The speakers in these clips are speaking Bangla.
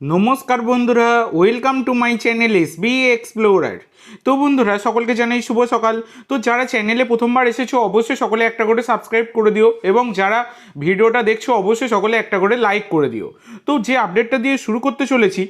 নমস্কার বন্ধুরা, welcome to my channel SB explorer. তো বন্ধুরা, সকলকে জানাই শুভ সকাল। তো যারা চ্যানেলে প্রথমবার এসেছো অবশ্যই সকলে একটা করে সাবস্ক্রাইব করে দিও, এবং যারা ভিডিওটা দেখছো অবশ্যই সকলে একটা করে লাইক করে দিও। তো যে আপডেটটা দিয়ে শুরু করতে চলেছি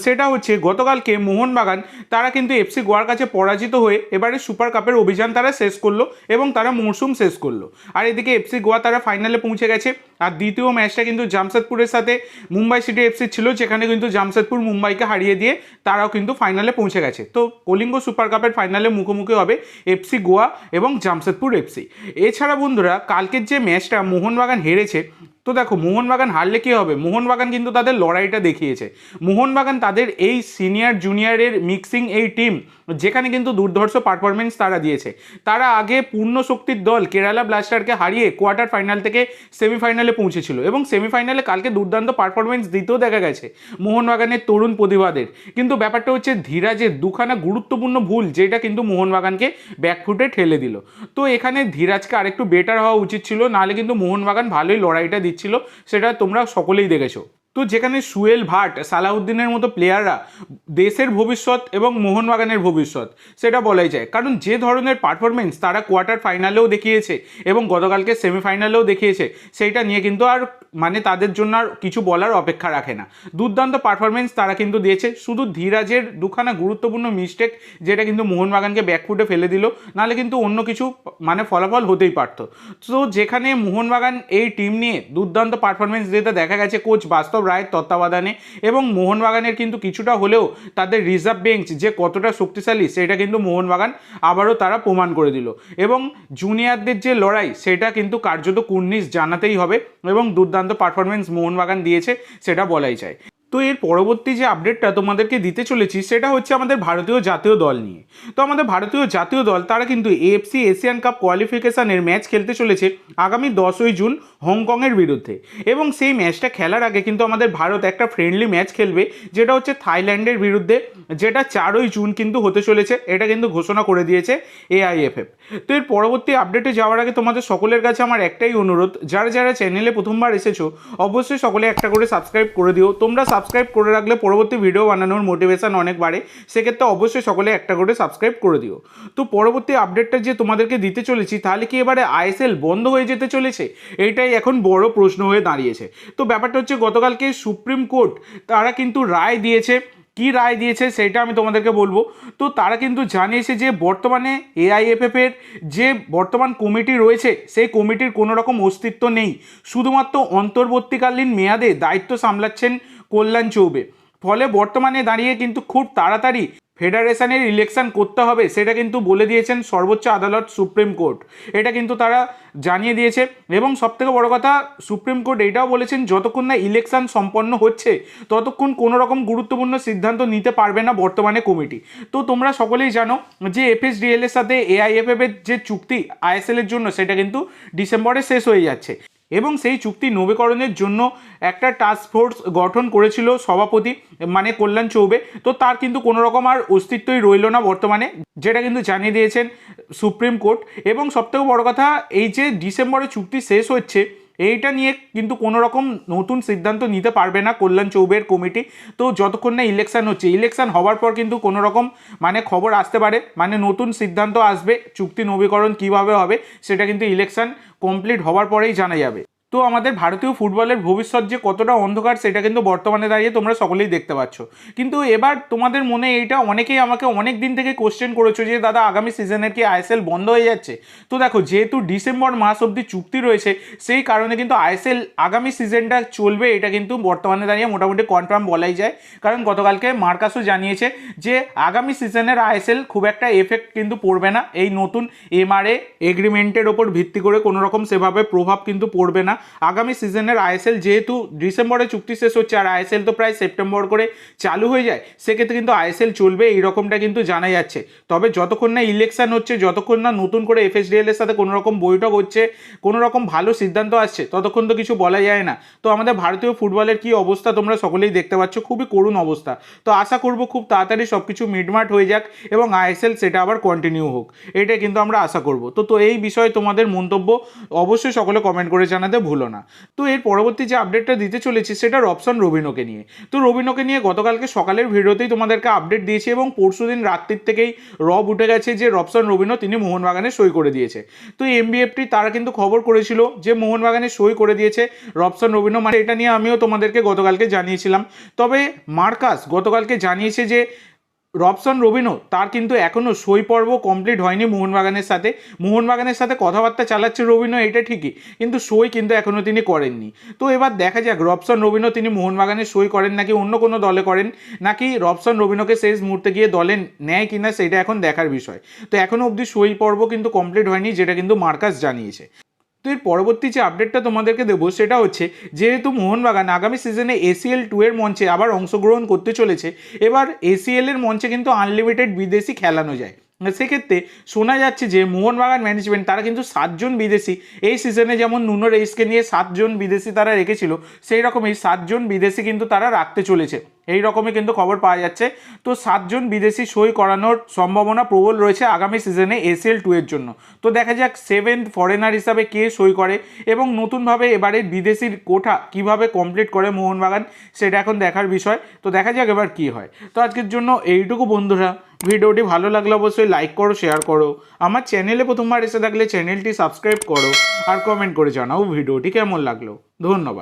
সেটা হচ্ছে, গতকালকে মোহনবাগান তারা কিন্তু এফসি গোয়ার কাছে পরাজিত হয়ে এবারে সুপার কাপের অভিযান তারা শেষ করলো এবং তারা মরশুম শেষ করলো। আর এদিকে এফসি গোয়া তারা ফাইনালে পৌঁছে গেছে। আর দ্বিতীয় ম্যাচটা কিন্তু জামশেদপুরের সাথে মুম্বাই সিটি এফসি ছিল, যেখানে কিন্তু জামশেদপুর মুম্বাইকে হারিয়ে দিয়ে তারাও কিন্তু ফাইনালে পৌঁছে গেছে। তো কলিঙ্গ সুপার কাপের ফাইনালে মুখোমুখি হবে এফসি গোয়া এবং জামশেদপুর এফসি। এছাড়া বন্ধুরা, কালকের যে ম্যাচটা মোহনবাগান হেরেছে, তো দেখো মোহনবাগান হারলে কী হবে, মোহনবাগান কিন্তু তাদের লড়াইটা দেখিয়েছে। মোহনবাগান তাদের এই সিনিয়র জুনিয়রের মিক্সিং এই টিম, যেখানে কিন্তু দুর্ধর্ষ পারফরমেন্স তারা দিয়েছে। তারা আগে পূর্ণ শক্তির দল কেরালা ব্লাস্টারকে হারিয়ে কোয়ার্টার ফাইনাল থেকে সেমিফাইনালে পৌঁছেছিল, এবং সেমিফাইনালে কালকে দুর্দান্ত পারফরমেন্স দিতেও দেখা গেছে মোহনবাগানের তরুণ প্রতিভাদের। কিন্তু ব্যাপারটা হচ্ছে ধীরাজের দুখানা গুরুত্বপূর্ণ ভুল, যেটা কিন্তু মোহনবাগানকে ব্যাকফুটে ঠেলে দিল। তো এখানে ধীরাজকে আরেকটু বেটার হওয়া উচিত ছিল, নাহলে কিন্তু মোহনবাগান ভালোই লড়াইটা দিচ্ছিল, সেটা তোমরা সকলেই দেখেছো। তো যেখানে সুয়েল ভাট, সালাউদ্দিনের মতো প্লেয়াররা দেশের ভবিষ্যৎ এবং মোহনবাগানের ভবিষ্যৎ, সেটা বলাই যায়। কারণ যে ধরনের পারফরমেন্স তারা কোয়ার্টার ফাইনালেও দেখিয়েছে এবং গতকালকে সেমিফাইনালেও দেখিয়েছে, সেইটা নিয়ে কিন্তু আর তাদের জন্য আর কিছু বলার অপেক্ষা রাখে না। দুর্দান্ত পারফরমেন্স তারা কিন্তু দিয়েছে। শুধু ধীরাজের দুখানা গুরুত্বপূর্ণ মিস্টেক, যেটা কিন্তু মোহনবাগানকে ব্যাকফুটে ফেলে দিল, নাহলে কিন্তু অন্য কিছু ফলাফল হতেই পারত। তো যেখানে মোহনবাগান এই টিম নিয়ে দুর্দান্ত পারফরমেন্স দিতে দেখা গেছে কোচ বাস্তব রায়ের তত্ত্বাবধানে, এবং মোহনবাগানের কিন্তু কিছুটা হলেও তাদের রিজার্ভ বেঞ্চ যে কতটা শক্তিশালী, সেটা কিন্তু মোহনবাগান আবারও তারা প্রমাণ করে দিল। এবং জুনিয়রদের যে লড়াই, সেটা কিন্তু কার্যত কুর্নিশ জানাতেই হবে, এবং দুর্দান্ত পারফরমেন্স মোহনবাগান দিয়েছে, সেটা বলাই যায়। তো এর পরবর্তী যে আপডেটটা তোমাদেরকে দিতে চলেছি, সেটা হচ্ছে আমাদের ভারতীয় জাতীয় দল নিয়ে। তো আমাদের ভারতীয় জাতীয় দল তারা কিন্তু এএফসি এশিয়ান কাপ কোয়ালিফিকেশনের ম্যাচ খেলতে চলেছে আগামী 10ই জুন হংকংয়ের বিরুদ্ধে। এবং সেই ম্যাচটা খেলার আগে কিন্তু আমাদের ভারত একটা ফ্রেন্ডলি ম্যাচ খেলবে, যেটা হচ্ছে থাইল্যান্ডের বিরুদ্ধে, যেটা 4ই জুন কিন্তু হতে চলেছে। এটা কিন্তু ঘোষণা করে দিয়েছে এআইএফএফ। তো এর পরবর্তী আপডেটে যাওয়ার আগে তোমাদের সকলের কাছে আমার একটাই অনুরোধ, যারা যারা চ্যানেলে প্রথমবার এসেছো অবশ্যই সকলে একটা করে সাবস্ক্রাইব করে দিও। তোমরা সাবস্ক্রাইব করে রাখলে পরবর্তী ভিডিও বানানোর মোটিভেশন অনেক বাড়ে, সেক্ষেত্রে অবশ্যই সকলে একটা করে সাবস্ক্রাইব করে দিও। তো পরবর্তী আপডেটটা যে তোমাদেরকে দিতে চলেছি, তাহলে কি এবারে আইএসএল বন্ধ হয়ে যেতে চলেছে? এইটাই এখন বড় প্রশ্ন হয়ে দাঁড়িয়েছে। তো ব্যাপারটা হচ্ছে, গতকালকে সুপ্রিম কোর্ট তারা কিন্তু রায় দিয়েছে। কি রায় দিয়েছে সেটা আমি তোমাদেরকে বলবো। তো তারা কিন্তু জানিয়েছে যে বর্তমানে এআইএফএফ এর যে বর্তমান কমিটি রয়েছে, সেই কমিটির কোনো রকম অস্তিত্ব নেই। শুধুমাত্র অন্তর্বর্তীকালীন মেয়াদে দায়িত্ব সামলাচ্ছেন কল্যাণ চৌবে। ফলে বর্তমানে দাঁড়িয়ে কিন্তু খুব তাড়াতাড়ি ফেডারেশনের ইলেকশন করতে হবে, সেটা কিন্তু বলে দিয়েছেন সর্বোচ্চ আদালত সুপ্রিম কোর্ট। এটা কিন্তু তারা জানিয়ে দিয়েছে। এবং সবথেকে বড় কথা, সুপ্রিম কোর্ট এটাও বলেছেন, যতক্ষণ না ইলেকশন সম্পন্ন হচ্ছে ততক্ষণ কোনো রকম গুরুত্বপূর্ণ সিদ্ধান্ত নিতে পারবে না বর্তমানে কমিটি। তো তোমরা সকলেই জানো যে এফএসডিএল এর সাথে এআইএফএফ এর যে চুক্তি আইএসএল এর জন্য, সেটা কিন্তু ডিসেম্বরে শেষ হয়ে যাচ্ছে। এবং সেই চুক্তি নবীকরণের জন্য একটা টাস্ক ফোর্স গঠন করেছিল সভাপতি কল্যাণ চৌবে। তো তার কিন্তু কোনো রকম আর অস্তিত্বই রইল না বর্তমানে, যেটা কিন্তু জানিয়ে দিয়েছেন সুপ্রিম কোর্ট। এবং সবথেকে বড় কথা, এই যে ডিসেম্বরে চুক্তি শেষ হচ্ছে, এইটা নিয়ে কিন্তু কোনো রকম নতুন সিদ্ধান্ত নিতে পারবে না কল্যাণ চৌবের কমিটি। তো যতক্ষণ না ইলেকশন হচ্ছে, ইলেকশন হওয়ার পর কিন্তু কোনো রকম খবর আসতে পারে, নতুন সিদ্ধান্ত আসবে চুক্তি নবীকরণ কিভাবে হবে, সেটা কিন্তু ইলেকশন কমপ্লিট হওয়ার পরেই জানা যাবে। তো আমাদের ভারতীয় ফুটবলের ভবিষ্যৎ যে কতটা অন্ধকার, সেটা কিন্তু বর্তমানে দাঁড়িয়ে তোমরা সকলেই দেখতে পাচ্ছ। কিন্তু এবার তোমাদের মনে এইটা, অনেকেই আমাকে অনেক দিন থেকে কোশ্চেন করেছো যে দাদা আগামী সিজনের কি আইএসএল বন্ধ হয়ে যাচ্ছে? তো দেখো, যেহেতু ডিসেম্বর মাস অবধি চুক্তি রয়েছে, সেই কারণে কিন্তু আইএসএল আগামী সিজনটা চলবে, এটা কিন্তু বর্তমানে দাঁড়িয়ে মোটামুটি কনফার্ম বলাই যায়। কারণ গতকালকে মার্কাসও জানিয়েছে যে আগামী সিজনের আইএসএল খুব একটা এফেক্ট কিন্তু পড়বে না। এই নতুন এমআরএ এগ্রিমেন্টের ওপর ভিত্তি করে কোনো রকম সেভাবে প্রভাব কিন্তু পড়বে না। আগামী সিজনের আইএসএল যেহেতু ডিসেম্বরে চুক্তি শেষ হচ্ছে, আর আইএসএল তো প্রায় সেপ্টেম্বর করে চালু হয়ে যায়, সেক্ষেত্রে কিন্তু আইএসএল চলবে, এইরকমটা কিন্তু জানা যাচ্ছে। তবে যতক্ষণ না ইলেকশন হচ্ছে, যতক্ষণ না নতুন করে এফএসডিএল এর সাথে কোনো রকম বৈঠক হচ্ছে, কোনো রকম ভালো সিদ্ধান্ত আসছে, ততক্ষণ তো কিছু বলা যায় না। তো আমাদের ভারতীয় ফুটবলের কি অবস্থা তোমরা সকলেই দেখতে পাচ্ছ, খুবই করুণ অবস্থা। তো আশা করব খুব তাড়াতাড়ি সব কিছু মিটমাট হয়ে যাক এবং আইএসএল সেটা আবার কন্টিনিউ হোক, এটাই কিন্তু আমরা আশা করব। তো এই বিষয়ে তোমাদের মন্তব্য অবশ্যই সকলে কমেন্ট করে জানাতে ভুলবেন ভুলো না। তো এর পরবর্তী যে আপডেটটা দিতে চলেছি সেটা রবসন রবিনোকে নিয়ে। তো রবিনোকে নিয়ে গতকালকে সকালের ভিডিওতেই তোমাদেরকে আপডেট দিয়েছি এবং পরশুদিন রাত্রির থেকেই রব উঠে গেছে যে রবসন রবিনো তিনি মোহনবাগানে সই করে দিয়েছে। তো এমবিএফটি তারা কিন্তু খবর করেছিল যে মোহনবাগানে সই করে দিয়েছে রবসন রবিনো, মানে এটা নিয়ে আমিও তোমাদেরকে গতকালকে জানিয়েছিলাম। তবে মার্কাস গতকালকে জানিয়েছে যে রবসন রবিনো তার কিন্তু এখনও সই পর্ব কমপ্লিট হয়নি মোহনবাগানের সাথে কথাবার্তা চালাচ্ছে রবিনো, এটা ঠিকই, কিন্তু সই কিন্তু এখনও তিনি করেননি। তো এবার দেখা যাক রবসন রবিনো তিনি মোহনবাগানে সই করেন নাকি অন্য কোনো দলে করেন, নাকি রবসন রবিনোকে শেষ মুহূর্তে গিয়ে দলে নেয় কিনা সেটা এখন দেখার বিষয়। তো এখনও অবধি সই পর্ব কিন্তু কমপ্লিট হয়নি, যেটা কিন্তু মার্কাস জানিয়েছে। তো এর পরবর্তী যে আপডেটটা তোমাদেরকে দেবো সেটা হচ্ছে, যেহেতু মোহনবাগান আগামী সিজনে ACL 2 এর মঞ্চে আবার অংশগ্রহণ করতে চলেছে, এবার ACL এর মঞ্চে কিন্তু আনলিমিটেড বিদেশি খেলানো যায়। সেক্ষেত্রে শোনা যাচ্ছে যে মোহনবাগান ম্যানেজমেন্ট তারা কিন্তু 7 জন বিদেশি এই সিজনে, যেমন নুনো রেইসকে নিয়ে 7 জন বিদেশি তারা রেখেছিল, সেই রকমই 7 জন বিদেশি কিন্তু তারা রাখতে চলেছে, এই রকমই কিন্তু খবর পাওয়া যাচ্ছে। তো 7 জন বিদেশি সই করানোর সম্ভাবনা প্রবল রয়েছে আগামী সিজনে ACL 2 এর জন্য। তো দেখা যাক 7th ফরেনার হিসাবে কে সই করে এবং নতুনভাবে এবারে বিদেশির কোঠা কিভাবে কমপ্লিট করে মোহনবাগান, সেটা এখন দেখার বিষয়। তো দেখা যাক এবার কি হয়। তো আজকের জন্য এইটুকু বন্ধুরা, ভিডিওটি ভালো লাগলে অবশ্যই লাইক করো, শেয়ার করো, আমার চ্যানেলে প্রথমবার এসে থাকলে চ্যানেলটি সাবস্ক্রাইব করো আর কমেন্ট করে জানাও ভিডিওটি কেমন লাগলো। ধন্যবাদ।